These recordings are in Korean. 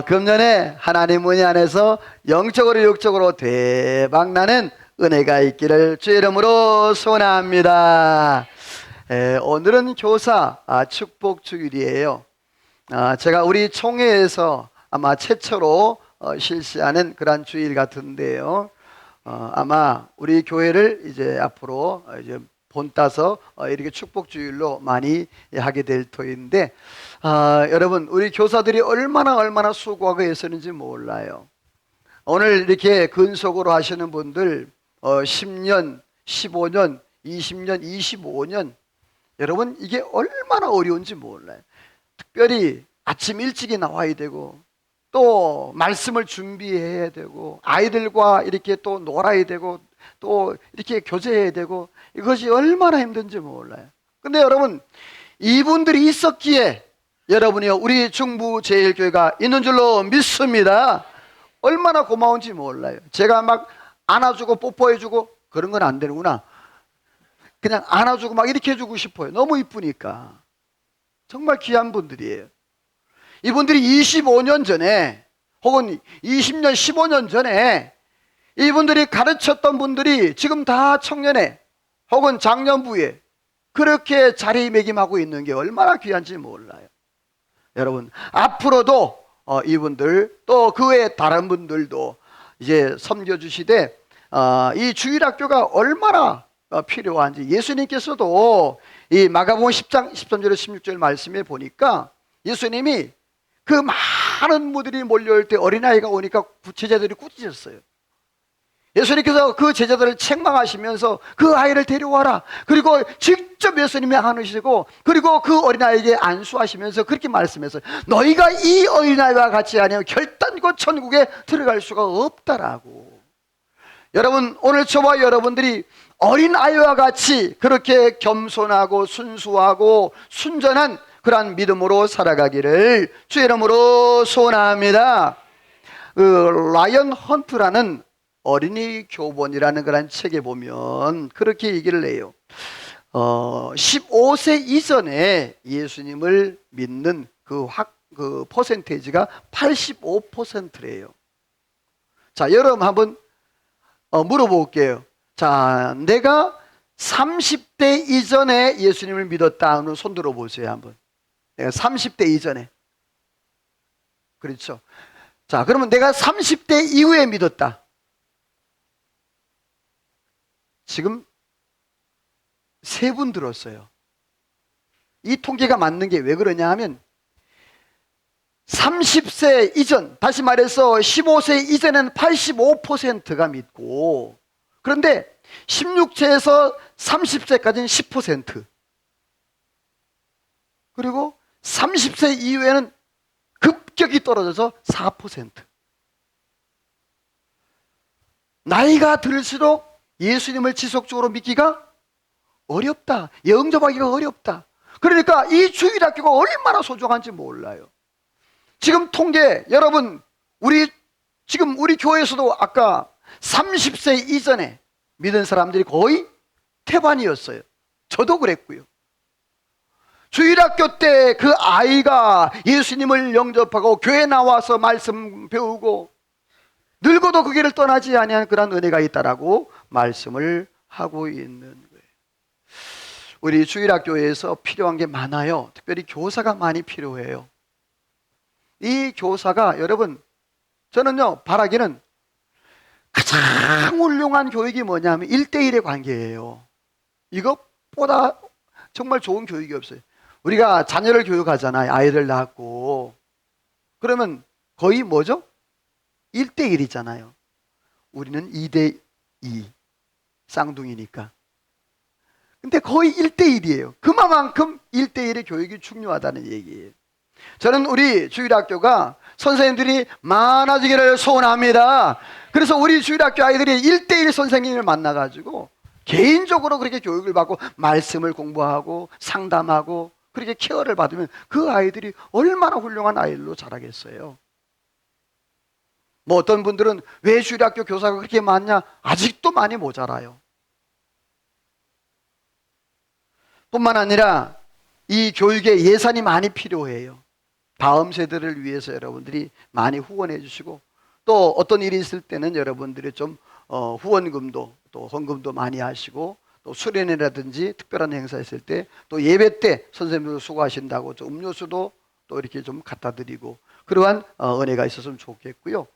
금년에 하나님 은혜 안에서 영적으로 육적으로 대박나는 은혜가 있기를 주의 이름으로 소원합니다. 오늘은 교사 축복 주일이에요. 제가 우리 총회에서 아마 최초로 실시하는 그런 주일 같은데요. 아마 우리 교회를 이제 앞으로 이제 본따서 이렇게 축복 주일로 많이 하게 될 터인데, 여러분 우리 교사들이 얼마나 수고하고 애쓰는지 몰라요. 오늘 이렇게 근속으로 하시는 분들 10년, 15년, 20년, 25년, 여러분 이게 얼마나 어려운지 몰라요. 특별히 아침 일찍이 나와야 되고, 또 말씀을 준비해야 되고, 아이들과 이렇게 또 놀아야 되고, 또 이렇게 교제해야 되고, 이것이 얼마나 힘든지 몰라요. 근데 여러분, 이분들이 있었기에 여러분이요, 우리 중부제일교회가 있는 줄로 믿습니다. 얼마나 고마운지 몰라요. 제가 막 안아주고 뽀뽀해주고 그런 건 안 되는구나. 그냥 안아주고 막 이렇게 해주고 싶어요. 너무 이쁘니까. 정말 귀한 분들이에요. 이분들이 25년 전에 혹은 20년, 15년 전에 이분들이 가르쳤던 분들이 지금 다 청년회 혹은 장년부에 그렇게 자리매김하고 있는 게 얼마나 귀한지 몰라요. 여러분, 앞으로도 이분들 또 그 외에 다른 분들도 이제 섬겨주시되, 이 주일학교가 얼마나 필요한지 예수님께서도 이 마가복음 10장 13절에 16절 말씀에 보니까 예수님이 그 많은 무들이 몰려올 때 어린아이가 오니까 제자들이 꾸짖었어요. 예수님께서 그 제자들을 책망하시면서 그 아이를 데려와라. 그리고 직접 예수님이 안으시고, 그리고 그 어린아이에게 안수하시면서 그렇게 말씀했어요. 너희가 이 어린아이와 같이 아니면 결단코 천국에 들어갈 수가 없다라고. 여러분, 오늘 저와 여러분들이 어린아이와 같이 그렇게 겸손하고 순수하고 순전한 그러한 믿음으로 살아가기를 주의 이름으로 소원합니다. 라이언 헌트라는 어린이 교본이라는 그런 책에 보면 그렇게 얘기를 해요. 15세 이전에 예수님을 믿는 그 퍼센테이지가 85%래요. 자, 여러분 한번 물어볼게요. 자, 내가 30대 이전에 예수님을 믿었다 하는 손 들어보세요. 한번. 내가 30대 이전에. 그렇죠. 자, 그러면 내가 30대 이후에 믿었다. 지금 3분 들었어요. 이 통계가 맞는 게 왜 그러냐 하면 30세 이전, 다시 말해서 15세 이전에는 85%가 믿고, 그런데 16세에서 30세까지는 10%, 그리고 30세 이후에는 급격히 떨어져서 4%. 나이가 들수록 예수님을 지속적으로 믿기가 어렵다. 영접하기가 어렵다. 그러니까 이 주일학교가 얼마나 소중한지 몰라요. 지금 통계, 여러분, 지금 우리 교회에서도 아까 30세 이전에 믿은 사람들이 거의 태반이었어요. 저도 그랬고요. 주일학교 때 그 아이가 예수님을 영접하고 교회 나와서 말씀 배우고 늙어도 그 길을 떠나지 아니한 그런 은혜가 있다라고 말씀을 하고 있는 거예요. 우리 주일학교에서 필요한 게 많아요. 특별히 교사가 많이 필요해요. 이 교사가, 여러분, 저는요 바라기는 가장 훌륭한 교육이 뭐냐면 1대1의 관계예요. 이것보다 정말 좋은 교육이 없어요. 우리가 자녀를 교육하잖아요. 아이들 낳고. 그러면 거의 뭐죠? 1대1이잖아요. 우리는 2대2, 쌍둥이니까. 근데 거의 1대1이에요. 그만큼 1대1의 교육이 중요하다는 얘기예요. 저는 우리 주일학교가 선생님들이 많아지기를 소원합니다. 그래서 우리 주일학교 아이들이 1대1 선생님을 만나가지고 개인적으로 그렇게 교육을 받고 말씀을 공부하고 상담하고 그렇게 케어를 받으면 그 아이들이 얼마나 훌륭한 아이들로 자라겠어요. 뭐 어떤 분들은 왜 주일학교 교사가 그렇게 많냐? 아직도 많이 모자라요. 뿐만 아니라 이 교육에 예산이 많이 필요해요. 다음 세대를 위해서 여러분들이 많이 후원해 주시고, 또 어떤 일이 있을 때는 여러분들이 좀 후원금도 또 헌금도 많이 하시고, 또 수련회라든지 특별한 행사 있을 때, 또 예배 때 선생님들 수고하신다고 좀 음료수도 또 이렇게 좀 갖다 드리고, 그러한 은혜가 있었으면 좋겠고요.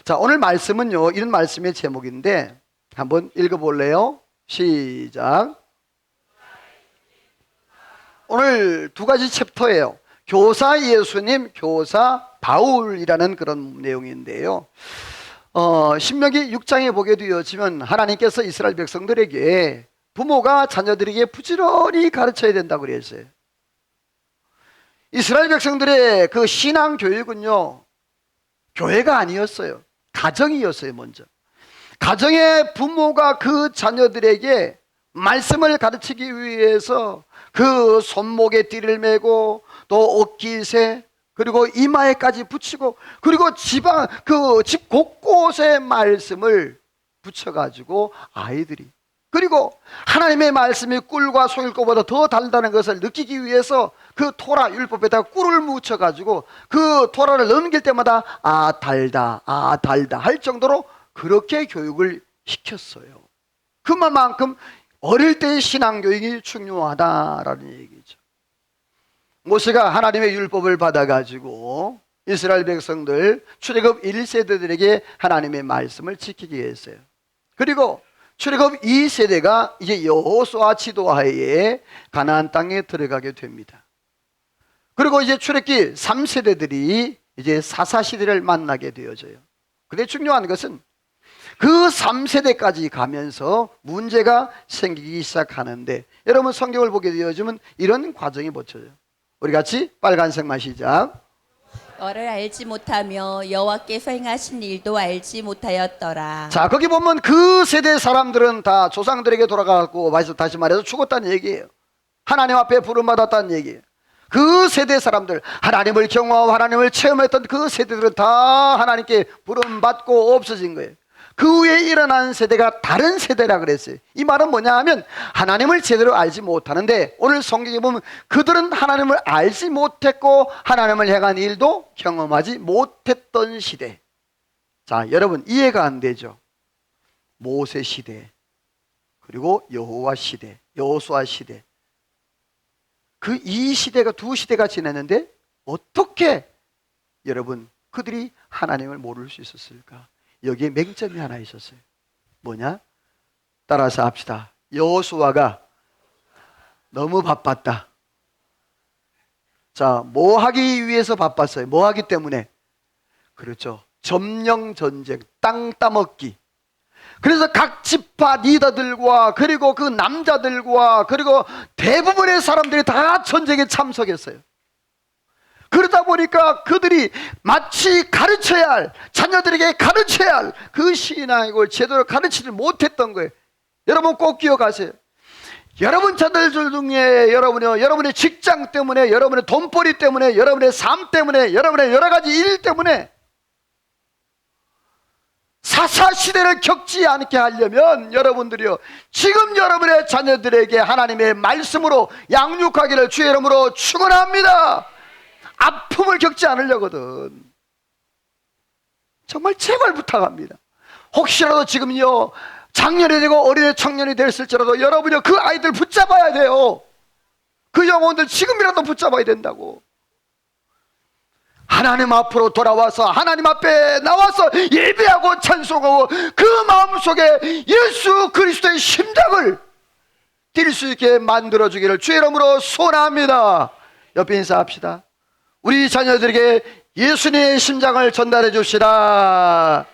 자, 오늘 말씀은요, 이런 말씀의 제목인데 한번 읽어볼래요? 시작. 오늘 두 가지 챕터예요. 교사 예수님, 교사 바울이라는 그런 내용인데요. 신명기 6장에 보게 되었지만 하나님께서 이스라엘 백성들에게 부모가 자녀들에게 부지런히 가르쳐야 된다고 그랬어요. 이스라엘 백성들의 그 신앙 교육은요, 교회가 아니었어요. 가정이었어요. 먼저 가정의 부모가 그 자녀들에게 말씀을 가르치기 위해서 그 손목에 띠를 매고 또 옷깃에 그리고 이마에까지 붙이고, 그리고 그 집 곳곳에 말씀을 붙여가지고 아이들이, 그리고 하나님의 말씀이 꿀과 송일고보다 더 달다는 것을 느끼기 위해서 그 토라 율법에다가 꿀을 묻혀가지고 그 토라를 넘길 때마다 아 달다 할 정도로 그렇게 교육을 시켰어요. 그만큼 어릴 때의 신앙교육이 중요하다라는 얘기죠. 모세가 하나님의 율법을 받아가지고 이스라엘 백성들 출애굽 1세대들에게 하나님의 말씀을 지키게 했어요. 그리고 출애굽 2세대가 이제 여호수아 지도하에 가나안 땅에 들어가게 됩니다. 그리고 이제 출애굽기 3세대들이 이제 사사시대를 만나게 되어져요. 근데 중요한 것은 그 3세대까지 가면서 문제가 생기기 시작하는데, 여러분 성경을 보게 되어지면 이런 과정이 펼쳐져요. 우리 같이 빨간색만 시작. 너를 알지 못하며 여호와께서 행하신 일도 알지 못하였더라. 자, 거기 보면 그 세대 사람들은 다 조상들에게 돌아가고, 다시 말해서 죽었다는 얘기예요. 하나님 앞에 부름받았다는 얘기예요. 그 세대 사람들, 하나님을 경험하고 하나님을 체험했던 그 세대들은 다 하나님께 부름받고 없어진 거예요. 그 후에 일어난 세대가 다른 세대라 그랬어요. 이 말은 뭐냐 하면 하나님을 제대로 알지 못하는데, 오늘 성경에 보면 그들은 하나님을 알지 못했고 하나님을 향한 일도 경험하지 못했던 시대. 자, 여러분 이해가 안 되죠? 모세 시대, 그리고 여호와 시대, 여호수아 시대, 그 이 시대가 두 시대가 지났는데 어떻게 여러분 그들이 하나님을 모를 수 있었을까? 여기에 맹점이 하나 있었어요. 뭐냐? 따라서 합시다. 여호수아가 너무 바빴다. 자, 뭐 하기 위해서 바빴어요? 뭐 하기 때문에? 그렇죠. 점령 전쟁, 땅 따먹기. 그래서 각 지파 리더들과 그리고 그 남자들과 그리고 대부분의 사람들이 다 전쟁에 참석했어요. 그러다 보니까 그들이 마치 가르쳐야 할, 자녀들에게 가르쳐야 할 그 신앙을 제대로 가르치지 못했던 거예요. 여러분 꼭 기억하세요. 여러분 자녀들 중에 여러분의 직장 때문에, 여러분의 돈벌이 때문에, 여러분의 삶 때문에, 여러분의 여러 가지 일 때문에 사사시대를 겪지 않게 하려면 여러분들이요, 지금 여러분의 자녀들에게 하나님의 말씀으로 양육하기를 주의 이름으로 축원합니다. 아픔을 겪지 않으려거든. 정말 제발 부탁합니다. 혹시라도 지금요 장년이 되고 어린애 청년이 됐을지라도 여러분이 그 아이들 붙잡아야 돼요. 그 영혼들 지금이라도 붙잡아야 된다고. 하나님 앞으로 돌아와서 하나님 앞에 나와서 예배하고 찬송하고 그 마음속에 예수 그리스도의 심장을 뛸 수 있게 만들어주기를 주의 이름으로 소원합니다. 옆에 인사합시다. 우리 자녀들에게 예수님의 심장을 전달해 줍시다.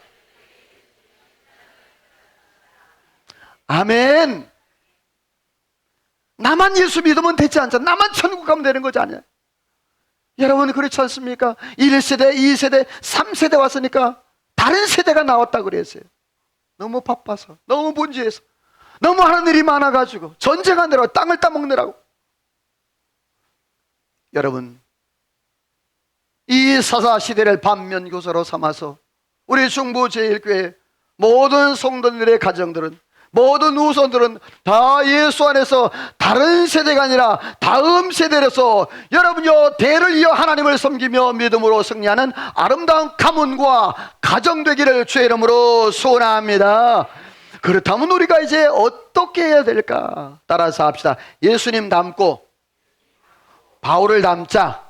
아멘. 나만 예수 믿으면 되지 않잖아. 나만 천국 가면 되는 거지 않냐. 여러분 그렇지 않습니까? 1세대, 2세대, 3세대 왔으니까 다른 세대가 나왔다 그랬어요. 너무 바빠서, 너무 분주해서, 너무 하는 일이 많아가지고 전쟁하느라고, 땅을 따먹느라고. 여러분 이 사사시대를 반면교사로 삼아서 우리 중부 제1교회 모든 성도들의 가정들은 모든 후손들은 다 예수 안에서 다른 세대가 아니라 다음 세대로서 여러분요 대를 이어 하나님을 섬기며 믿음으로 승리하는 아름다운 가문과 가정 되기를 주의 이름으로 소원합니다. 그렇다면 우리가 이제 어떻게 해야 될까? 따라서 합시다. 예수님 닮고 바울을 닮자.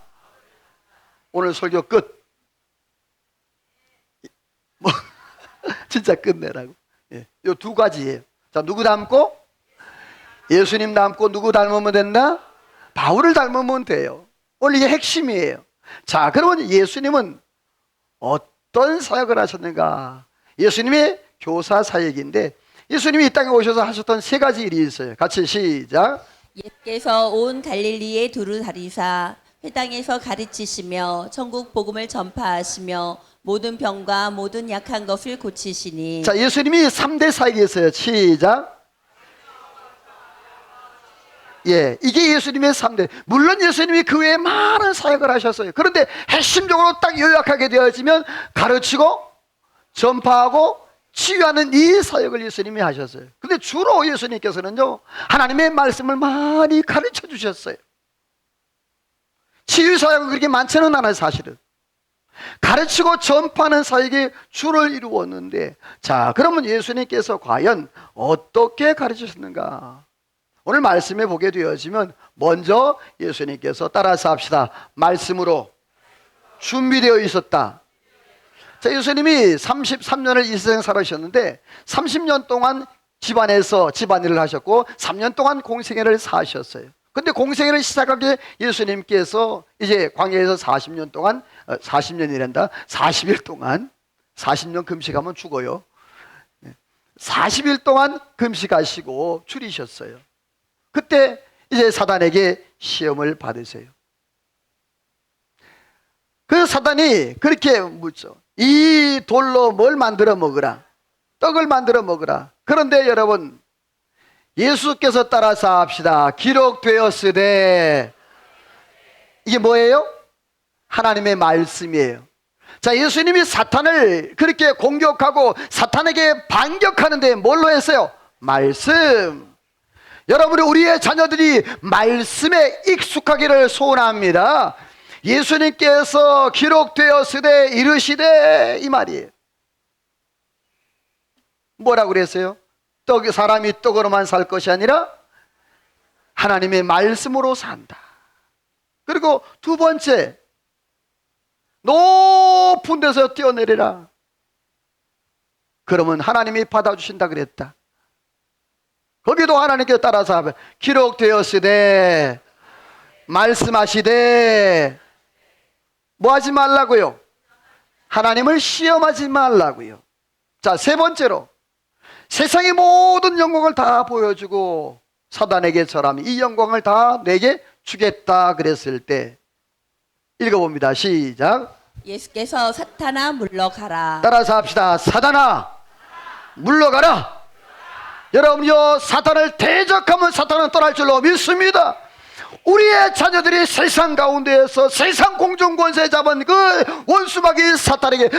오늘 설교 끝. 뭐 진짜 끝내라고. 예, 요 두 가지예요. 자, 누구 닮고? 예수님 닮고 누구 닮으면 된다? 바울을 닮으면 돼요. 오늘 이게 핵심이에요. 자, 그러면 예수님은 어떤 사역을 하셨는가? 예수님의 교사 사역인데 예수님이 이 땅에 오셔서 하셨던 세 가지 일이 있어요. 같이 시작. 예수께서 온 갈릴리에 두루 다니사 회당에서 가르치시며 천국 복음을 전파하시며 모든 병과 모든 약한 것을 고치시니. 자, 예수님이 3대 사역이 있어요. 시작. 예, 이게 예수님의 3대. 물론 예수님이 그 외에 많은 사역을 하셨어요. 그런데 핵심적으로 딱 요약하게 되어지면 가르치고 전파하고 치유하는 이 사역을 예수님이 하셨어요. 근데 주로 예수님께서는요 하나님의 말씀을 많이 가르쳐 주셨어요. 치유 사역은 그렇게 많지는 않아요. 사실은 가르치고 전파하는 사역이 주를 이루었는데, 자, 그러면 예수님께서 과연 어떻게 가르치셨는가? 오늘 말씀에 보게 되어지면 먼저 예수님께서 따라서 합시다. 말씀으로 준비되어 있었다. 자, 예수님이 33년을 이 세상 살아셨는데 30년 동안 집안에서 집안일을 하셨고 3년 동안 공생애를 사셨어요. 근데 공생애를 시작하게 예수님께서 이제 광야에서 40년 동안 40년이란다 40일 동안 40년 금식하면 죽어요. 40일 동안 금식하시고 줄이셨어요. 그때 이제 사단에게 시험을 받으세요. 그 사단이 그렇게 묻죠. 이 돌로 뭘 만들어 먹으라? 떡을 만들어 먹으라. 그런데 여러분, 예수께서 따라서 합시다. 기록되었으되. 이게 뭐예요? 하나님의 말씀이에요. 자, 예수님이 사탄을 그렇게 공격하고 사탄에게 반격하는데 뭘로 했어요? 말씀. 여러분이 우리의 자녀들이 말씀에 익숙하기를 소원합니다. 예수님께서 기록되었으되 이르시되 이 말이에요. 뭐라고 그랬어요? 사람이 떡으로만 살 것이 아니라 하나님의 말씀으로 산다. 그리고 두 번째, 높은 데서 뛰어내리라. 그러면 하나님이 받아주신다 그랬다. 거기도 하나님께 따라서 하면 기록되었으되 말씀하시되 뭐 하지 말라고요? 하나님을 시험하지 말라고요. 자, 세 번째로 세상의 모든 영광을 다 보여주고 사단에게 절하면 이 영광을 다 내게 주겠다 그랬을 때 읽어봅니다. 시작. 예수께서 사탄아 물러가라. 따라서 합시다. 사단아 물러가라. 여러분요, 사탄을 대적하면 사탄은 떠날 줄로 믿습니다. 우리의 자녀들이 세상 가운데에서 세상 공중권세 잡은 그 원수마귀 사탄에게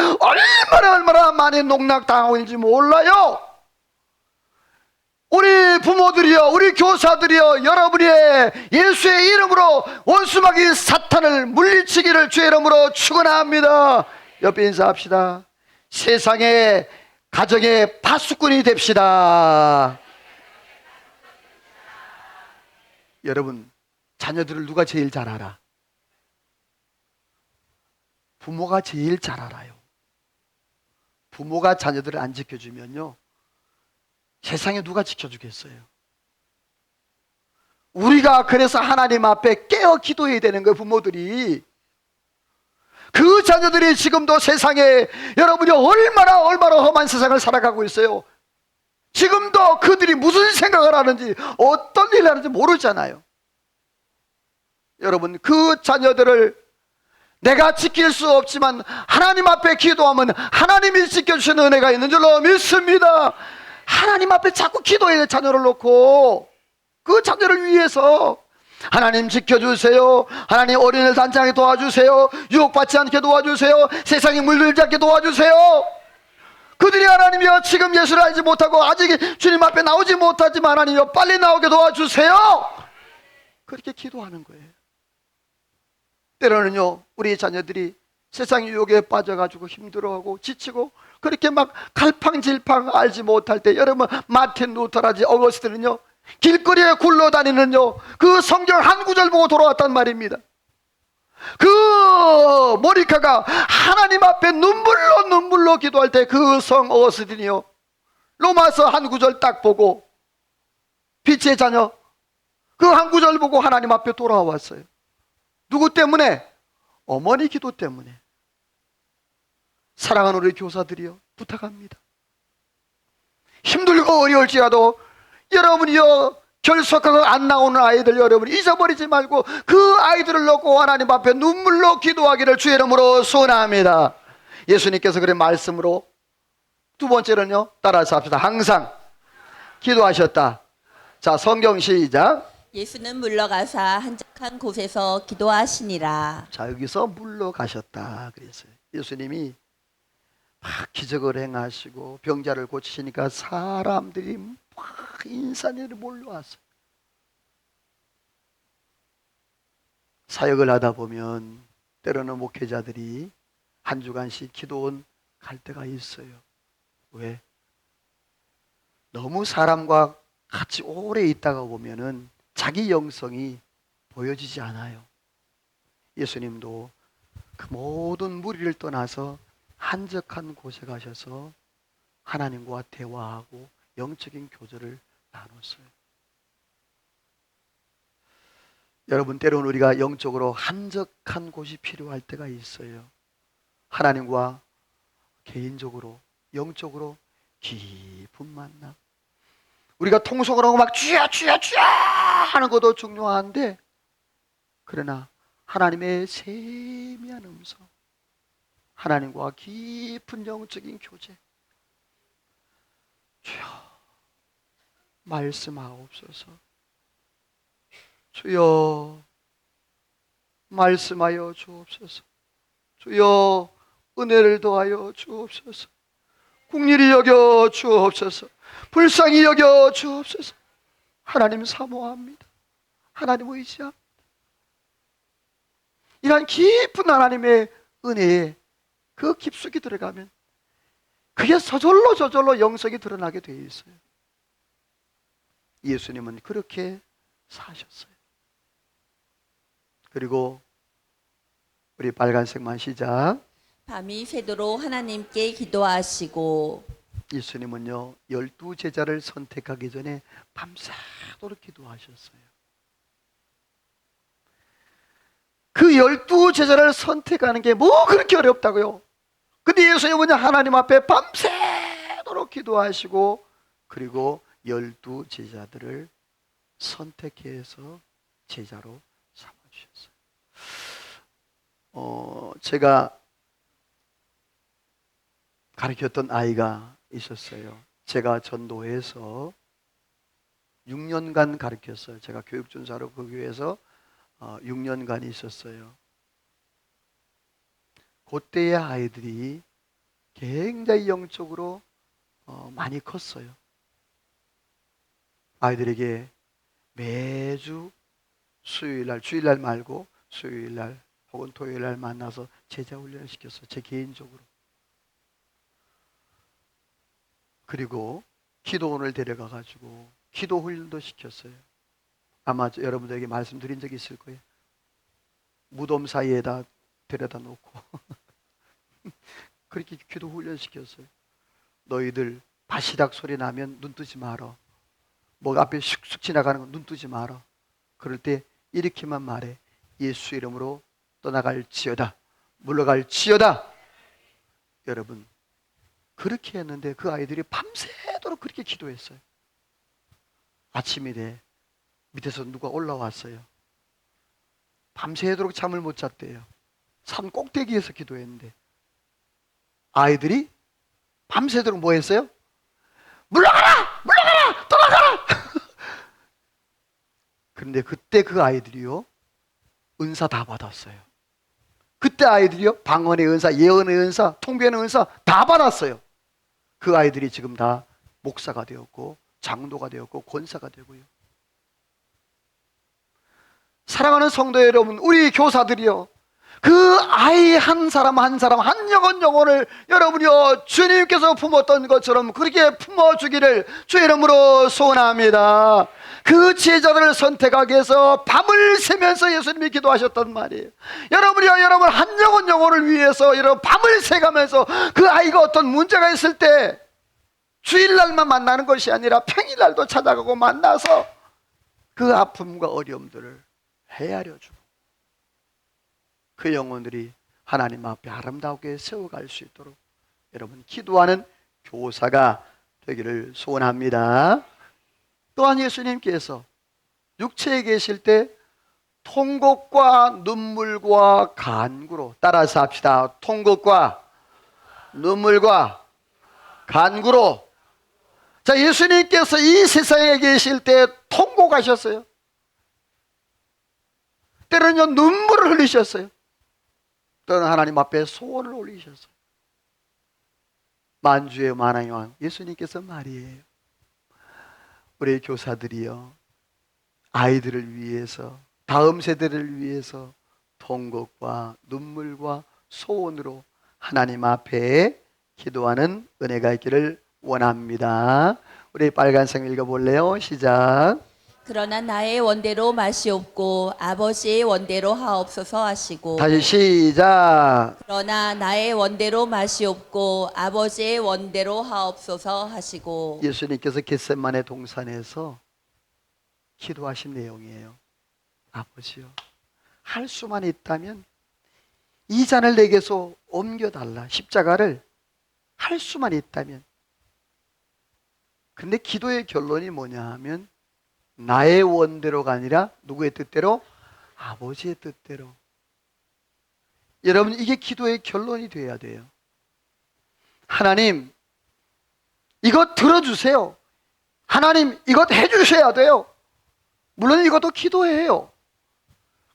얼마나 많이 농락당하고 있는지 몰라요. 우리 부모들이요, 우리 교사들이요, 여러분의 예수의 이름으로 원수마귀 사탄을 물리치기를 주의 이름으로 축원합니다. 옆에 인사합시다. 세상의 가정의 파수꾼이 됩시다. 여러분, 자녀들을 누가 제일 잘 알아? 부모가 제일 잘 알아요. 부모가 자녀들을 안 지켜주면요, 세상에 누가 지켜주겠어요? 우리가 그래서 하나님 앞에 깨어 기도해야 되는 거예요. 부모들이. 그 자녀들이 지금도 세상에 여러분이 얼마나 험한 세상을 살아가고 있어요. 지금도 그들이 무슨 생각을 하는지 어떤 일을 하는지 모르잖아요. 여러분, 그 자녀들을 내가 지킬 수 없지만 하나님 앞에 기도하면 하나님이 지켜주시는 은혜가 있는 줄로 믿습니다. 하나님 앞에 자꾸 기도해야 자녀를 놓고 그 자녀를 위해서 하나님 지켜주세요. 하나님 어린이들 단장하게 도와주세요. 유혹받지 않게 도와주세요. 세상에 물들지 않게 도와주세요. 그들이 하나님이여 지금 예수를 알지 못하고 아직 주님 앞에 나오지 못하지만 하나님이여 빨리 나오게 도와주세요. 그렇게 기도하는 거예요. 때로는요 우리 자녀들이 세상 유혹에 빠져가지고 힘들어하고 지치고 그렇게 막 갈팡질팡 알지 못할 때, 여러분 마틴 루터라지 어거스틴은요 길거리에 굴러다니는요 그 성경 한 구절 보고 돌아왔단 말입니다. 그 모니카가 하나님 앞에 눈물로 기도할 때 그 성 어거스틴이요 로마서 한 구절 딱 보고 빛의 자녀 그 한 구절 보고 하나님 앞에 돌아왔어요. 누구 때문에? 어머니 기도 때문에. 사랑하는 우리 교사들이요 부탁합니다. 힘들고 어려울지라도 여러분이요 결석하고 안 나오는 아이들 여러분 잊어버리지 말고 그 아이들을 놓고 하나님 앞에 눈물로 기도하기를 주의 이름으로 소원합니다. 예수님께서 그런 말씀으로 두 번째는요 따라서 합시다. 항상 기도하셨다. 자 성경 시작. 예수는 물러가사 한적한 곳에서 기도하시니라. 자 여기서 물러가셨다 그랬어요. 예수님이 막 기적을 행하시고 병자를 고치시니까 사람들이 막 인산들이 몰려왔어요. 사역을 하다 보면 때로는 목회자들이 한 주간씩 기도원 갈 때가 있어요. 왜? 너무 사람과 같이 오래 있다가 보면은 자기 영성이 보여지지 않아요. 예수님도 그 모든 무리를 떠나서 한적한 곳에 가셔서 하나님과 대화하고 영적인 교제를 나눴어요. 여러분 때로는 우리가 영적으로 한적한 곳이 필요할 때가 있어요. 하나님과 개인적으로 영적으로 깊은 만남. 우리가 통성을 하고 막 주야 주야 주야 하는 것도 중요한데 그러나 하나님의 세미한 음성, 하나님과 깊은 영적인 교제. 주여 말씀하옵소서. 주여 말씀하여 주옵소서. 주여 은혜를 더하여 주옵소서. 긍휼히 여겨 주옵소서. 불쌍히 여겨 주옵소서. 하나님 사모합니다. 하나님 의지합니다. 이러한 깊은 하나님의 은혜에 그 깊숙이 들어가면 그게 저절로 영성이 드러나게 되어 있어요. 예수님은 그렇게 사셨어요. 그리고 우리 빨간색만 시작. 밤이 새도록 하나님께 기도하시고. 예수님은요 12제자를 선택하기 전에 밤새도록 기도하셨어요. 그 12제자를 선택하는 게 뭐 그렇게 어렵다고요? 근데 예수님은 하나님 앞에 밤새도록 기도하시고 그리고 12제자들을 선택해서 제자로 삼아주셨어요. 제가 가르쳤던 아이가 있었어요. 제가 전도해서 6년간 가르쳤어요. 제가 교육전사로 그 교회에서 6년간 있었어요. 그때의 아이들이 굉장히 영적으로 많이 컸어요. 아이들에게 매주 수요일날, 주일날 말고 수요일날 혹은 토요일날 만나서 제자 훈련을 시켰어요. 제 개인적으로. 그리고 기도원을 데려가가지고 기도 훈련도 시켰어요. 아마 여러분들에게 말씀드린 적이 있을 거예요. 무덤 사이에다 데려다 놓고 그렇게 기도 훈련 시켰어요. 너희들 바시락 소리 나면 눈 뜨지 마라. 뭐 앞에 슉슉 지나가는 거 눈 뜨지 마라. 그럴 때 이렇게만 말해. 예수 이름으로 떠나갈지어다. 물러갈지어다. 여러분 그렇게 했는데 그 아이들이 밤새도록 그렇게 기도했어요. 아침이 돼 밑에서 누가 올라왔어요. 밤새도록 잠을 못 잤대요. 산 꼭대기에서 기도했는데 아이들이 밤새도록 뭐 했어요? 물러가라! 물러가라! 떠나가라! 그런데 그때 그 아이들이요 은사 다 받았어요. 그때 아이들이요 방언의 은사, 예언의 은사, 통변의 은사 다 받았어요. 그 아이들이 지금 다 목사가 되었고 장로가 되었고 권사가 되고요. 사랑하는 성도 여러분, 우리 교사들이요, 그 아이 한 사람 한 사람 한 영혼을 여러분이요 주님께서 품었던 것처럼 그렇게 품어주기를 주 이름으로 소원합니다. 그 제자들을 선택하기 위해서 밤을 새면서 예수님이 기도하셨단 말이에요. 여러분이요, 여러분 한 영혼을 위해서 여러분 밤을 새가면서 그 아이가 어떤 문제가 있을 때 주일날만 만나는 것이 아니라 평일날도 찾아가고 만나서 그 아픔과 어려움들을 헤아려 주고 그 영혼들이 하나님 앞에 아름답게 세워갈 수 있도록 여러분 기도하는 교사가 되기를 소원합니다. 또한 예수님께서 육체에 계실 때 통곡과 눈물과 간구로, 따라서 합시다. 통곡과 눈물과 간구로. 자, 예수님께서 이 세상에 계실 때 통곡하셨어요. 때로는요 눈물을 흘리셨어요. 또는 하나님 앞에 소원을 올리셨어요. 만주의 만왕의 왕 예수님께서 말이에요, 우리 교사들이요 아이들을 위해서, 다음 세대를 위해서 통곡과 눈물과 소원으로 하나님 앞에 기도하는 은혜가 있기를 원합니다. 우리 빨간색 읽어볼래요? 시작. 그러나 나의 원대로 마시옵고 아버지의 원대로 하옵소서 하시고. 다시 시작. 그러나 나의 원대로 마시옵고 아버지의 원대로 하옵소서 하시고. 예수님께서 겟세마네 동산에서 기도하신 내용이에요. 아버지요, 할 수만 있다면 이 잔을 내게서 옮겨달라. 십자가를 할 수만 있다면. 근데 기도의 결론이 뭐냐 하면 나의 원대로가 아니라 누구의 뜻대로? 아버지의 뜻대로. 여러분, 이게 기도의 결론이 돼야 돼요. 하나님, 이것 들어주세요. 하나님, 이것 해주셔야 돼요. 물론 이것도 기도예요.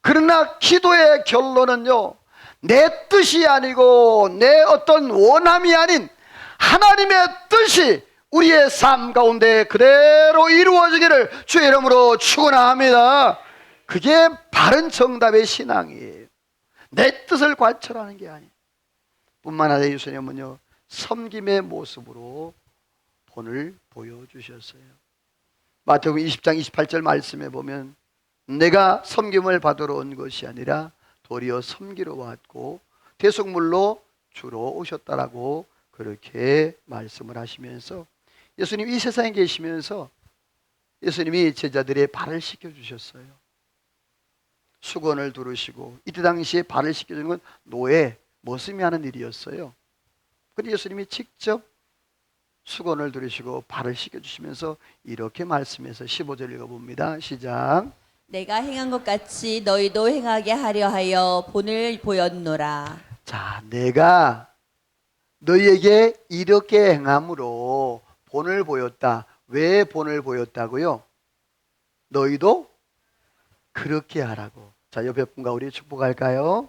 그러나 기도의 결론은요, 내 뜻이 아니고 내 어떤 원함이 아닌 하나님의 뜻이 우리의 삶 가운데 그대로 이루어지기를 주의 이름으로 축원합니다. 그게 바른 정답의 신앙이에요. 내 뜻을 관철하는 게 아니에요. 뿐만 아니라 예수님은요 섬김의 모습으로 본을 보여주셨어요. 마태복음 20장 28절 말씀에 보면 내가 섬김을 받으러 온 것이 아니라 도리어 섬기러 왔고 대속물로 주러 오셨다라고 그렇게 말씀을 하시면서 예수님 이 세상에 계시면서 예수님이 제자들의 발을 씻겨주셨어요. 수건을 두르시고, 이때 당시에 발을 씻겨주는 건 노예, 머슴이 하는 일이었어요. 그런데 예수님이 직접 수건을 두르시고 발을 씻겨주시면서 이렇게 말씀해서 15절 읽어봅니다. 시작. 내가 행한 것 같이 너희도 행하게 하려 하여 본을 보였노라. 자, 내가 너희에게 이렇게 행함으로 본을 보였다. 왜 본을 보였다고요? 너희도 그렇게 하라고. 자, 옆에 분과 우리 축복할까요?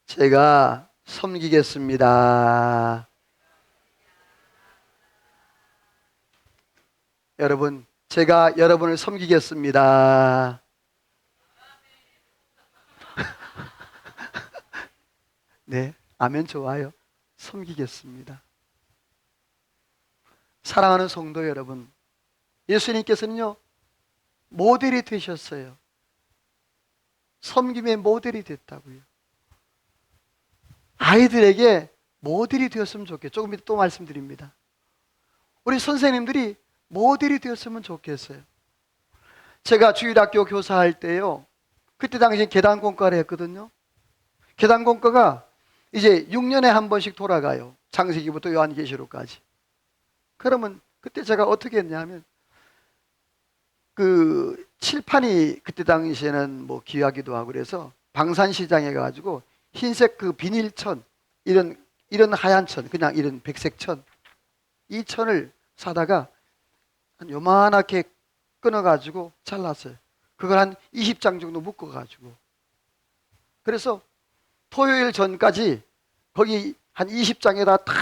제가 섬기겠습니다. 여러분, 제가 여러분을 섬기겠습니다. 네, 아멘. 좋아요. 섬기겠습니다. 사랑하는 성도 여러분, 예수님께서는요 모델이 되셨어요. 섬김의 모델이 됐다고요. 아이들에게 모델이 되었으면 좋겠어요. 조금 이따 또 말씀드립니다. 우리 선생님들이 모델이 되었으면 좋겠어요. 제가 주일학교 교사할 때요, 그때 당시에 계단공과를 했거든요. 계단공과가 이제 6년에 한 번씩 돌아가요. 창세기부터 요한계시록까지. 그러면 그때 제가 어떻게 했냐면 그 칠판이 그때 당시에는 뭐 귀하기도 하고 그래서 방산시장에 가가지고 흰색 그 비닐천, 이런 하얀 천, 그냥 이런 백색 천, 이 천을 사다가 한 요만하게 끊어가지고 잘랐어요. 그걸 한 20장 정도 묶어가지고, 그래서 토요일 전까지 거기 한 20장에다 다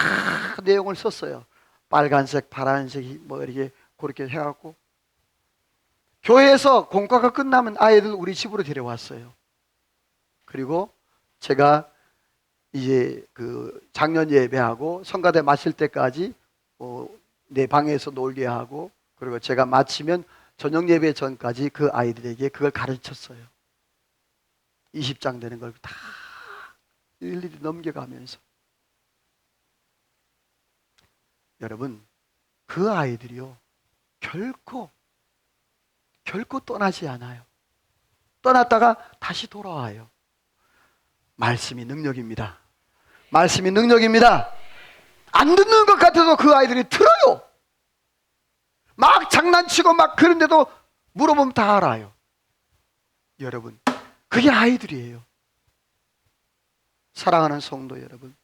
내용을 썼어요. 빨간색, 파란색이 뭐 이렇게 그렇게 해갖고 교회에서 공과가 끝나면 아이들 우리 집으로 데려왔어요. 그리고 제가 이제 그 작년 예배하고 성가대 마칠 때까지 내 방에서 놀게 하고, 그리고 제가 마치면 저녁 예배 전까지 그 아이들에게 그걸 가르쳤어요. 20장 되는 걸 다 일일이 넘겨가면서. 여러분, 그 아이들이요 결코 떠나지 않아요. 떠났다가 다시 돌아와요. 말씀이 능력입니다. 말씀이 능력입니다. 안 듣는 것 같아도 그 아이들이 들어요. 막 장난치고 막 그런데도 물어보면 다 알아요. 여러분, 그게 아이들이에요. 사랑하는 성도 여러분,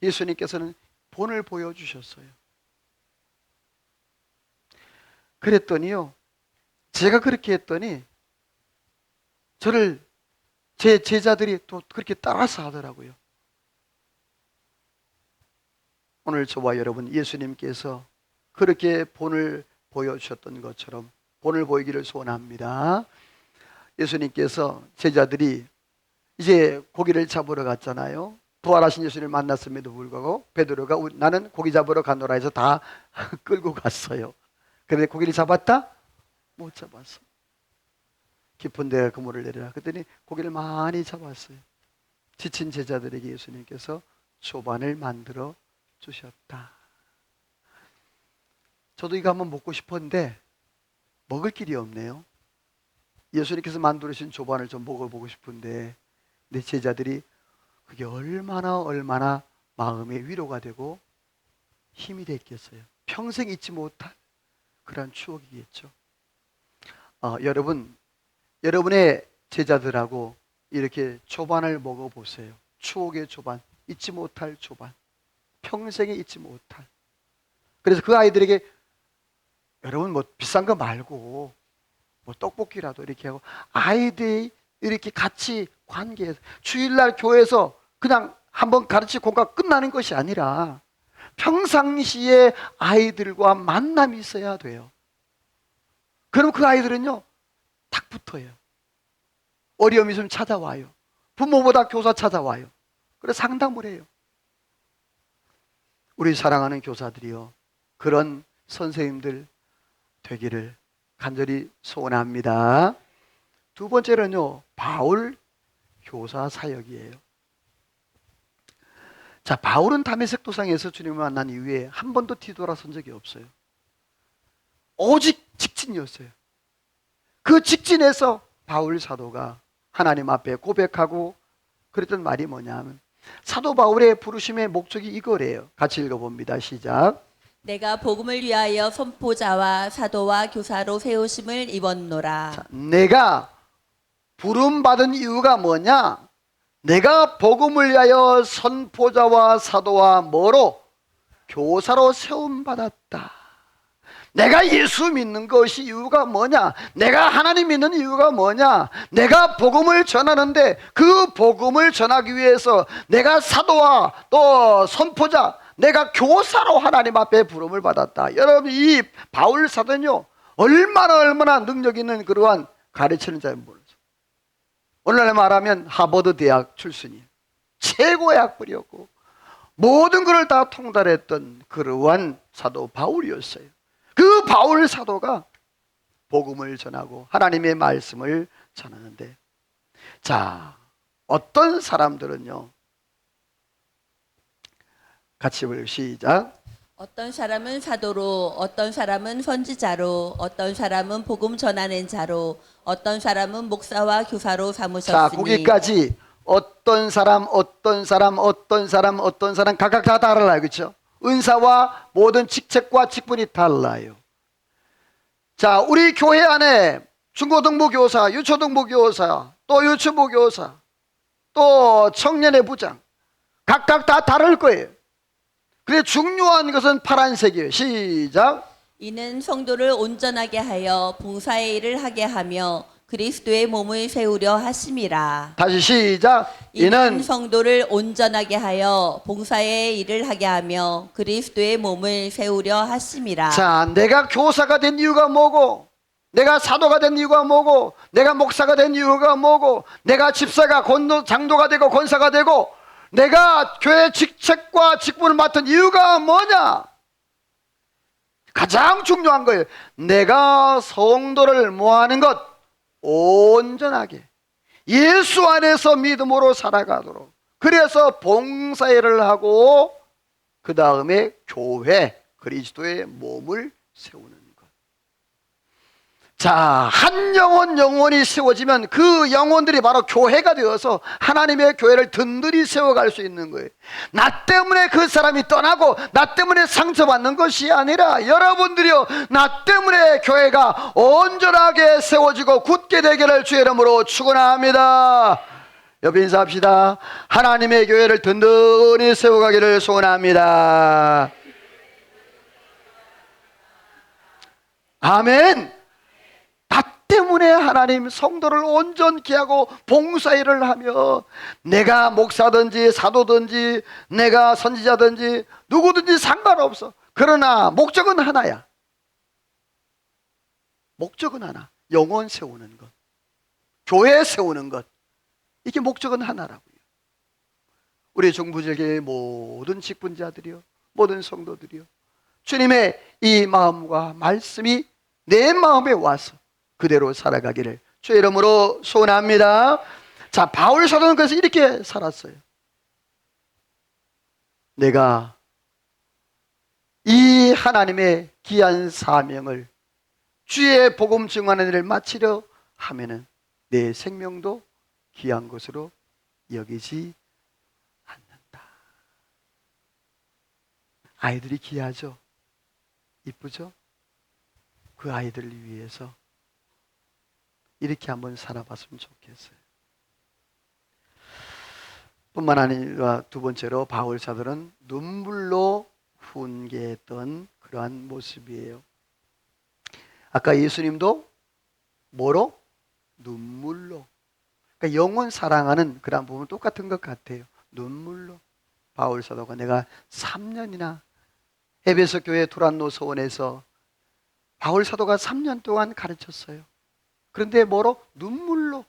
예수님께서는 본을 보여주셨어요. 그랬더니요, 제가 그렇게 했더니 저를 제 제자들이 또 그렇게 따라서 하더라고요. 오늘 저와 여러분, 예수님께서 그렇게 본을 보여주셨던 것처럼 본을 보이기를 소원합니다. 예수님께서 제자들이 이제 고기를 잡으러 갔잖아요. 부활하신 예수님을 만났음에도 불구하고 베드로가 나는 고기 잡으러 가노라 해서 다 끌고 갔어요. 그런데 고기를 잡았다? 못 잡았어. 깊은 데에 그물을 내리라. 그랬더니 고기를 많이 잡았어요. 지친 제자들에게 예수님께서 조반을 만들어 주셨다. 저도 이거 한번 먹고 싶었는데 먹을 길이 없네요. 예수님께서 만들어주신 조반을 좀 먹어보고 싶은데 내 제자들이 그게 얼마나 마음의 위로가 되고 힘이 됐겠어요. 평생 잊지 못할 그런 추억이겠죠. 여러분의 제자들하고 이렇게 조반을 먹어보세요. 추억의 조반, 잊지 못할 조반, 평생에 잊지 못할. 그래서 그 아이들에게 여러분 뭐 비싼 거 말고 뭐 떡볶이라도 이렇게 하고 아이들이 이렇게 같이 관계해서 주일날 교회에서 그냥 한번 가르치고 공과 끝나는 것이 아니라 평상시에 아이들과 만남이 있어야 돼요. 그럼 그 아이들은요 딱 붙어요. 어려움이 있으면 찾아와요. 부모보다 교사 찾아와요. 그래서 상담을 해요. 우리 사랑하는 교사들이요, 그런 선생님들 되기를 간절히 소원합니다. 두 번째는요, 바울 교사 사역이에요. 자, 바울은 다메섹 도상에서 주님을 만난 이후에 한 번도 뒤돌아선 적이 없어요. 오직 직진이었어요. 그 직진에서 바울 사도가 하나님 앞에 고백하고 그랬던 말이 뭐냐면, 사도 바울의 부르심의 목적이 이거래요. 같이 읽어봅니다. 시작. 내가 복음을 위하여 선포자와 사도와 교사로 세우심을 입었노라. 자, 내가 부름받은 이유가 뭐냐? 내가 복음을 위하여 선포자와 사도와 뭐로? 교사로 세움받았다. 내가 예수 믿는 것이 이유가 뭐냐? 내가 하나님 믿는 이유가 뭐냐? 내가 복음을 전하는데 그 복음을 전하기 위해서 내가 사도와 또 선포자, 내가 교사로 하나님 앞에 부름을 받았다. 여러분, 이 바울 사도는요 얼마나 능력 있는 그러한 가르치는 자인 모르죠. 오늘날 말하면 하버드 대학 출신이에요. 최고의 학벌이었고 모든 것을 다 통달했던 그러한 사도 바울이었어요. 그 바울 사도가 복음을 전하고 하나님의 말씀을 전하는데, 자, 어떤 사람들은요, 같이 읽어요. 시작. 어떤 사람은 사도로, 어떤 사람은 선지자로, 어떤 사람은 복음 전하는 자로, 어떤 사람은 목사와 교사로 삼으셨으니. 자, 거기까지 어떤 사람 각각 다 달라요. 그렇죠? 은사와 모든 직책과 직분이 달라요. 자, 우리 교회 안에 중고등부 교사, 유초등부 교사, 또 유치부 교사, 또 청년의 부장 각각 다 다를 거예요. 그래 중요한 것은 파란색이에요. 시작. 이는 성도를 온전하게 하여 봉사의 일을 하게 하며 그리스도의 몸을 세우려 하심이라. 다시 시작. 이는 이는 성도를 온전하게 하여 봉사의 일을 하게 하며 그리스도의 몸을 세우려 하심이라. 자, 내가 교사가 된 이유가 뭐고, 내가 사도가 된 이유가 뭐고, 내가 목사가 된 이유가 뭐고, 내가 집사가 장로가 되고 권사가 되고, 내가 교회 직책과 직분을 맡은 이유가 뭐냐? 가장 중요한 거예요. 내가 성도를 모아는 것, 온전하게 예수 안에서 믿음으로 살아가도록, 그래서 봉사일을 하고 그 다음에 교회 그리스도의 몸을 세우는 것. 자, 한 영혼이 세워지면 그 영혼들이 바로 교회가 되어서 하나님의 교회를 든든히 세워갈 수 있는 거예요. 나 때문에 그 사람이 떠나고 나 때문에 상처받는 것이 아니라 여러분들이요, 나 때문에 교회가 온전하게 세워지고 굳게 되기를 주의 이름으로 축원합니다. 옆에 인사합시다. 하나님의 교회를 든든히 세워가기를 소원합니다. 아멘. 나 때문에 하나님 성도를 온전케 하고 봉사일을 하며, 내가 목사든지 사도든지 내가 선지자든지 누구든지 상관없어. 그러나 목적은 하나야. 목적은 하나. 영혼 세우는 것, 교회 세우는 것, 이게 목적은 하나라고요. 우리 중부절개의 모든 직분자들이요, 모든 성도들이요, 주님의 이 마음과 말씀이 내 마음에 와서 그대로 살아가기를 주의 이름으로 소원합니다. 자, 바울 사도는 그래서 이렇게 살았어요. 내가 이 하나님의 귀한 사명을, 주의 복음 증언하는 일을 마치려 하면은 내 생명도 귀한 것으로 여기지 않는다. 아이들이 귀하죠? 이쁘죠? 그 아이들을 위해서 이렇게 한번 살아봤으면 좋겠어요. 뿐만 아니라 두 번째로 바울 사도는 눈물로 훈계했던 그러한 모습이에요. 아까 예수님도 뭐로? 눈물로. 그러니까 영혼 사랑하는 그런 부분 똑같은 것 같아요. 눈물로. 바울 사도가 내가 3년이나 에베소 교회 두란노 서원에서 바울 사도가 3년 동안 가르쳤어요. 그런데 뭐로? 눈물로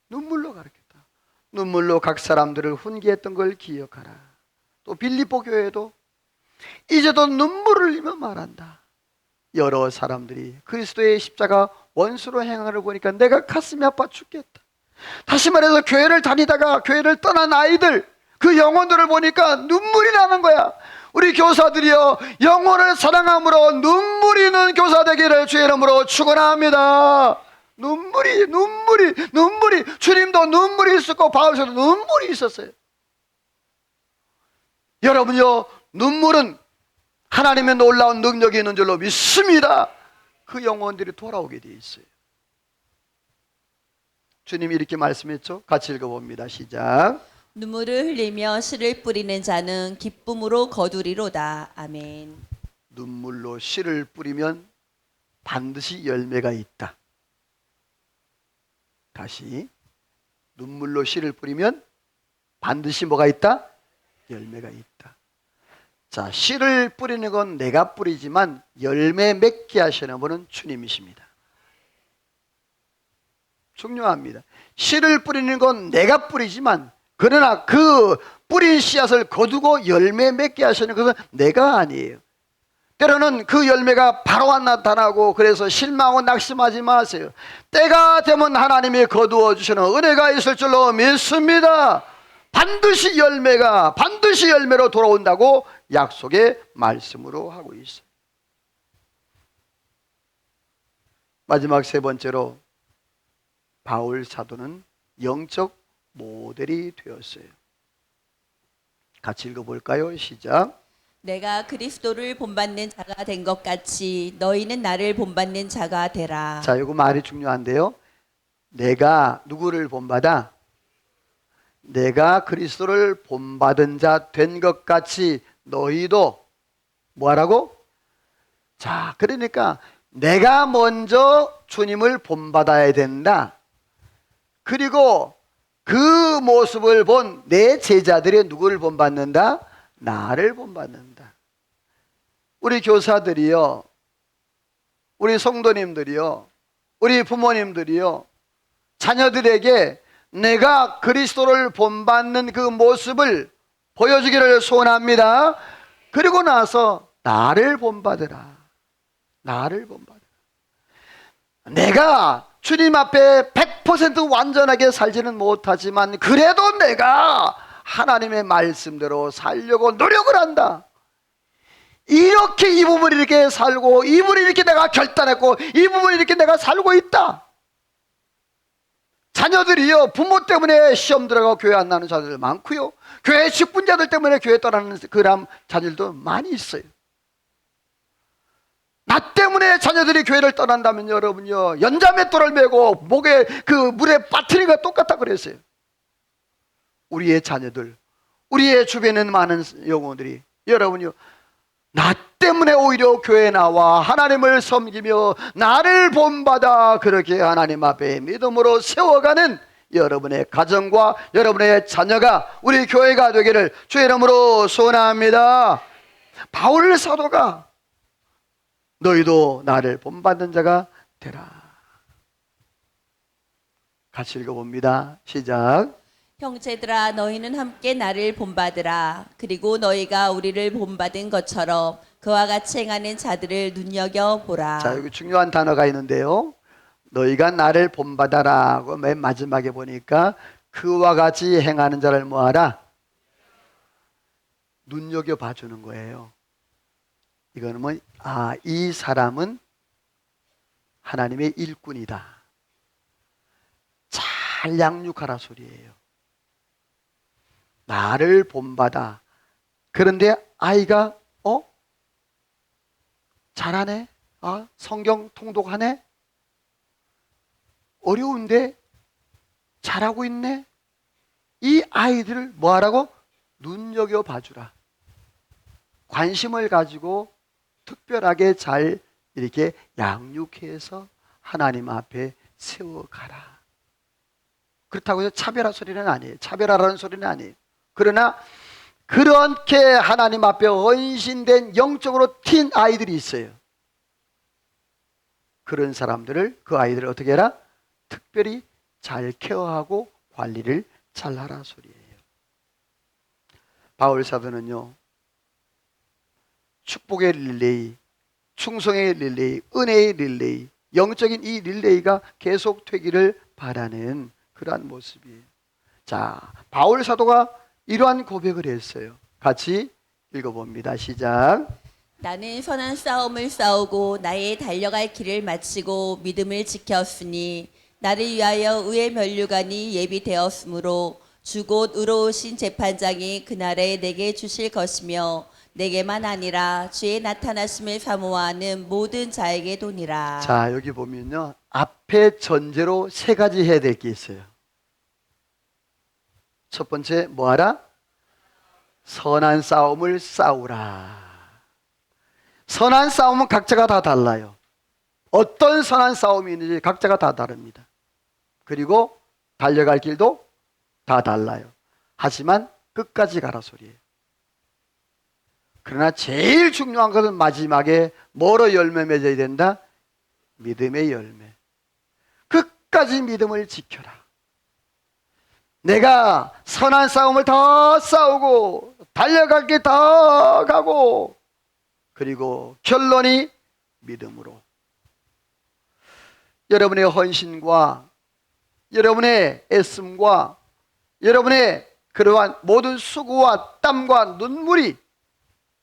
가르쳤다. 눈물로 각 사람들을 훈계했던 걸 기억하라. 또 빌립보 교회도 이제도 눈물을 흘리며 말한다. 여러 사람들이 그리스도의 십자가 원수로 행하는 보니까 내가 가슴이 아파 죽겠다. 다시 말해서 교회를 다니다가 교회를 떠난 아이들, 그 영혼들을 보니까 눈물이 나는 거야. 우리 교사들이여, 영혼을 사랑함으로 눈물이 있는 교사 되기를 주의 이름으로 축원합니다. 눈물이 주님도 눈물이 있었고 바울도 눈물이 있었어요. 여러분요, 눈물은 하나님의 놀라운 능력이 있는 줄로 믿습니다. 그 영혼들이 돌아오게 되어 있어요. 주님이 이렇게 말씀했죠. 같이 읽어봅니다. 시작. 눈물을 흘리며 씨를 뿌리는 자는 기쁨으로 거두리로다. 아멘. 눈물로 씨를 뿌리면 반드시 열매가 있다. 다시, 눈물로 씨를 뿌리면 반드시 뭐가 있다? 열매가 있다. 자, 씨를 뿌리는 건 내가 뿌리지만 열매 맺게 하시는 분은 주님이십니다. 중요합니다. 씨를 뿌리는 건 내가 뿌리지만, 그러나 그 뿌린 씨앗을 거두고 열매 맺게 하시는 것은 내가 아니에요. 때로는 그 열매가 바로 안 나타나고, 그래서 실망하고 낙심하지 마세요. 때가 되면 하나님이 거두어 주시는 은혜가 있을 줄로 믿습니다. 반드시 열매로 돌아온다고 약속의 말씀으로 하고 있어요. 마지막 세 번째로 바울 사도는 영적 모델이 되었어요. 같이 읽어볼까요? 시작. 내가 그리스도를 본받는 자가 된 것 같이 너희는 나를 본받는 자가 되라. 자, 이거 말이 중요한데요. 내가 누구를 본받아? 내가 그리스도를 본받은 자 된 것 같이 너희도 뭐하라고? 자, 그러니까 내가 먼저 주님을 본받아야 된다. 그리고 그 모습을 본 내 제자들이 누구를 본받는다? 나를 본받는다. 우리 교사들이요, 우리 성도님들이요, 우리 부모님들이요, 자녀들에게 내가 그리스도를 본받는 그 모습을 보여주기를 소원합니다. 그리고 나서 나를 본받으라. 나를 본받으라. 내가 주님 앞에 100% 완전하게 살지는 못하지만 그래도 내가 하나님의 말씀대로 살려고 노력을 한다. 이렇게 이 부분이 이렇게 살고, 이 부분이 이렇게 내가 결단했고, 이 부분이 이렇게 내가 살고 있다. 자녀들이요, 부모 때문에 시험 들어가고 교회 안 나는 자들 많고요, 교회 직분자들 때문에 교회 떠나는 그런 자녀들도 많이 있어요. 나 때문에 자녀들이 교회를 떠난다면 여러분요, 연자맷돌을 메고 목에 그 물에 빠뜨리는 거 똑같다 그랬어요. 우리의 자녀들, 우리의 주변에 있는 많은 영혼들이 여러분요, 나 때문에 오히려 교회에 나와 하나님을 섬기며 나를 본받아 그렇게 하나님 앞에 믿음으로 세워가는 여러분의 가정과 여러분의 자녀가 우리 교회가 되기를 주의 이름으로 소원합니다. 바울 사도가 너희도 나를 본받는 자가 되라. 같이 읽어봅니다. 시작. 형제들아 너희는 함께 나를 본받으라. 그리고 너희가 우리를 본받은 것처럼 그와 같이 행하는 자들을 눈여겨보라. 자, 여기 중요한 단어가 있는데요, 너희가 나를 본받아라고 맨 마지막에 보니까 그와 같이 행하는 자를 뭐하라? 눈여겨봐 주는 거예요. 이거는 뭐, 이 사람은 하나님의 일꾼이다, 잘 양육하라 소리예요. 나를 본받아. 그런데 아이가 잘하네, 성경 통독하네, 어려운데 잘하고 있네. 이 아이들을 뭐하라고? 눈여겨봐주라. 관심을 가지고 특별하게 잘 이렇게 양육해서 하나님 앞에 세워가라. 그렇다고 해서 차별화 소리는 아니에요. 차별화라는 소리는 아니에요. 그러나 그렇게 하나님 앞에 헌신된 영적으로 튄 아이들이 있어요. 그런 사람들을, 그 아이들을 어떻게 해라? 특별히 잘 케어하고 관리를 잘하라 소리예요. 바울 사도는요, 축복의 릴레이, 충성의 릴레이, 은혜의 릴레이, 영적인 이 릴레이가 계속 되기를 바라는 그러한 모습이에요. 자, 바울 사도가 이러한 고백을 했어요. 같이 읽어봅니다. 시작. 나는 선한 싸움을 싸우고 나의 달려갈 길을 마치고 믿음을 지켰으니 나를 위하여 의의 면류관이 예비되었으므로 주 곧 의로우신 재판장이 그날에 내게 주실 것이며 내게만 아니라 주의 나타나심을 사모하는 모든 자에게 도니라. 자, 여기 보면요, 앞에 전제로 세 가지 해야 될 게 있어요. 첫 번째 뭐하라? 선한 싸움을 싸우라. 선한 싸움은 각자가 다 달라요. 어떤 선한 싸움이 있는지 각자가 다 다릅니다. 그리고 달려갈 길도 다 달라요. 하지만 끝까지 가라 소리예요. 그러나 제일 중요한 것은 마지막에 뭐로 열매 맺어야 된다? 믿음의 열매. 끝까지 믿음을 지켜라. 내가 선한 싸움을 다 싸우고 달려갈 길 다 가고, 그리고 결론이 믿음으로. 여러분의 헌신과 여러분의 애씀과 여러분의 그러한 모든 수고와 땀과 눈물이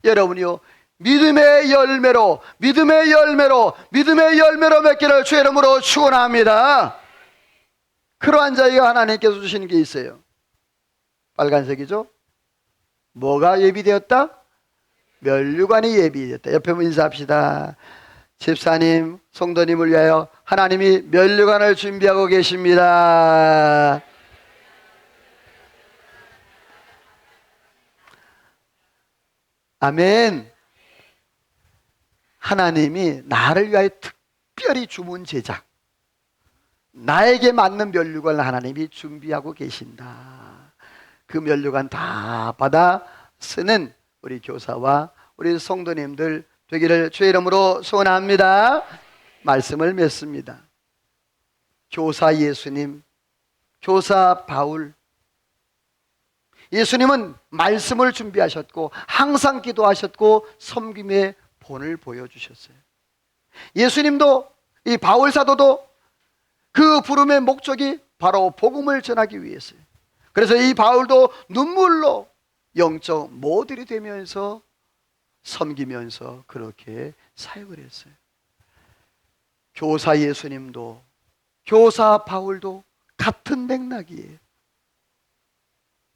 여러분이요, 믿음의 열매로 믿음의 열매로 믿음의 열매로 맺기를 주의 이름으로 축원합니다. 그러한 자에게 하나님께서 주시는 게 있어요. 빨간색이죠? 뭐가 예비되었다? 면류관이 예비되었다. 옆에 한번 인사합시다. 집사님, 성도님을 위하여 하나님이 면류관을 준비하고 계십니다. 아멘. 하나님이 나를 위하여 특별히 주문 제작, 나에게 맞는 면류관을 하나님이 준비하고 계신다. 그 면류관 다 받아 쓰는 우리 교사와 우리 성도님들 되기를 주의 이름으로 소원합니다. 말씀을 맺습니다. 교사 예수님, 교사 바울, 예수님은 말씀을 준비하셨고 항상 기도하셨고 섬김의 본을 보여주셨어요. 예수님도, 이 바울 사도도 그 부름의 목적이 바로 복음을 전하기 위해서요. 그래서 이 바울도 눈물로 영적 모델이 되면서 섬기면서 그렇게 사역을 했어요. 교사 예수님도 교사 바울도 같은 맥락이에요.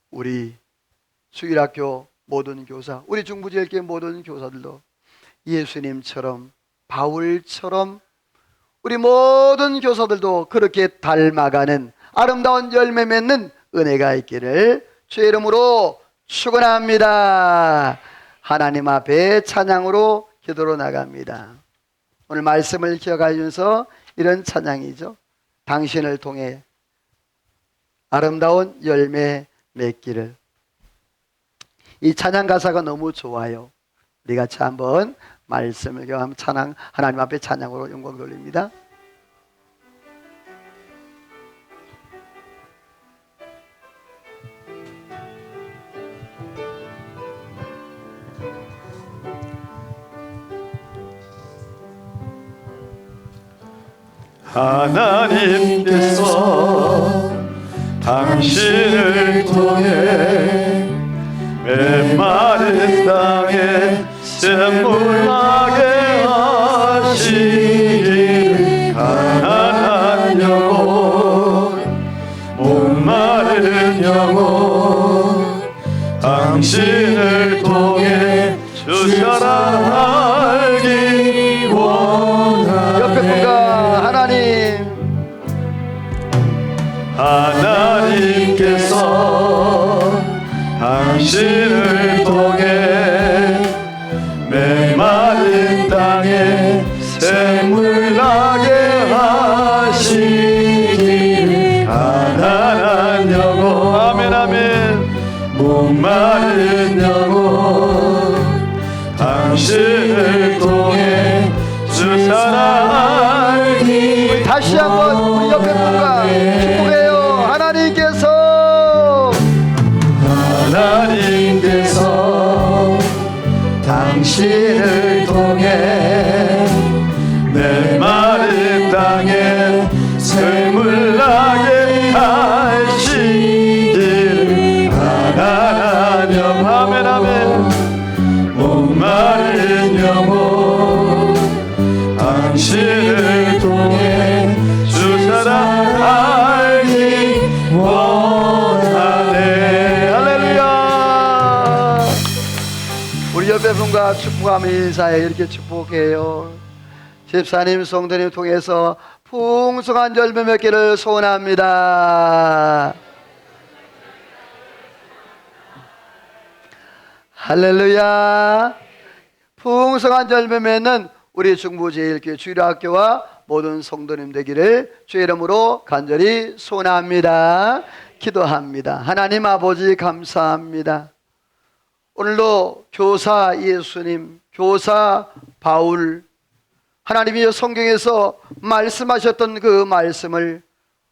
우리 수일학교 모든 교사, 우리 중부제일교회 모든 교사들도 예수님처럼 바울처럼 우리 모든 교사들도 그렇게 닮아가는 아름다운 열매 맺는 은혜가 있기를 주의 이름으로 축원합니다. 하나님 앞에 찬양으로 기도로 나갑니다. 오늘 말씀을 기억하면서 이런 찬양이죠. 당신을 통해 아름다운 열매 맺기를. 이 찬양 가사가 너무 좋아요. 우리 같이 한번 말씀을 기억하면 찬양, 하나님 앞에 찬양으로 영광 돌립니다. 하나님께서 당신을 통해 메마른 땅에 샘물나게 하시기를 가난한 영혼 목마른 영혼 당신을 통해 주 사랑 알기 원하네. 옆에 분과 하나님, 하나님께서 당신을 통해 메마른 땅에 샘물 나게 하시기를 가난한 영혼 아멘 아멘 목마른 영혼 당신을 통해 주 사랑 알기 다시 한번 우리 옆에 분과 축복해요. 하나님께서 당신을 통해 메마른 땅에 샘물 나게 하시기를 가난한 영혼 아멘 아멘 목마른 영혼 당신을 통해 주 사랑 알기 원하네. 할렐루야. 우리 옆에 분과 축복하며 인사해. 이렇게 축복해요. 집사님, 성도님 통해서 풍성한 열매 맺기를 소원합니다. 할렐루야. 풍성한 열매 맺는 우리 중부제일교회 주일학교와 모든 성도님 되기를 주의 이름으로 간절히 소원합니다. 기도합니다. 하나님 아버지 감사합니다. 오늘도 교사 예수님, 교사 바울, 하나님이 성경에서 말씀하셨던 그 말씀을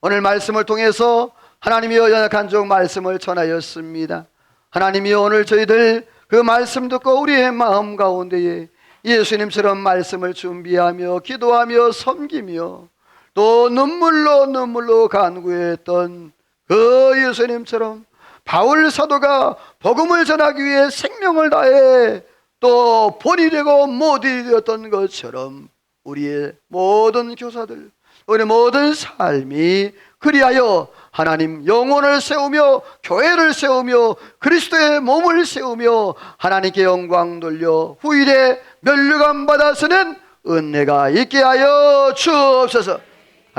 오늘 말씀을 통해서 하나님이여 연약한 종 말씀을 전하였습니다. 하나님이여 오늘 저희들 그 말씀 듣고 우리의 마음 가운데에 예수님처럼 말씀을 준비하며 기도하며 섬기며 또 눈물로 간구했던 그 예수님처럼 바울 사도가 복음을 전하기 위해 생명을 다해 또 본이 되고 모델이 되었던 것처럼 우리의 모든 교사들, 우리 모든 삶이 그리하여 하나님 영혼을 세우며 교회를 세우며 그리스도의 몸을 세우며 하나님께 영광 돌려 후일에 면류관 받아 쓰는 은혜가 있게 하여 주옵소서.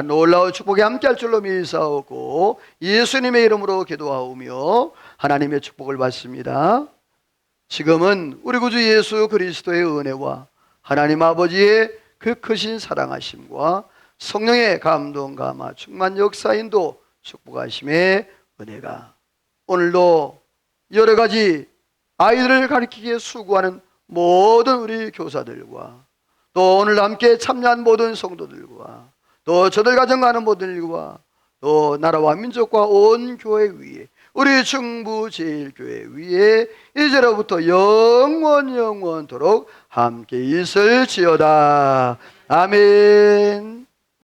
놀라운 축복이 함께할 줄로 믿사오고 예수님의 이름으로 기도하오며 하나님의 축복을 받습니다. 지금은 우리 구주 예수 그리스도의 은혜와 하나님 아버지의 그 크신 사랑하심과 성령의 감동, 감화, 충만 역사인도 축복하심의 은혜가 오늘도 여러 가지 아이들을 가르치기에 수고하는 모든 우리 교사들과 또 오늘 함께 참여한 모든 성도들과 또 저들 가정 가는 모든 일과 또 나라와 민족과 온 교회 위에 우리 충부제일교회 위에 이제로부터 영원토록 함께 있을지어다. 아멘.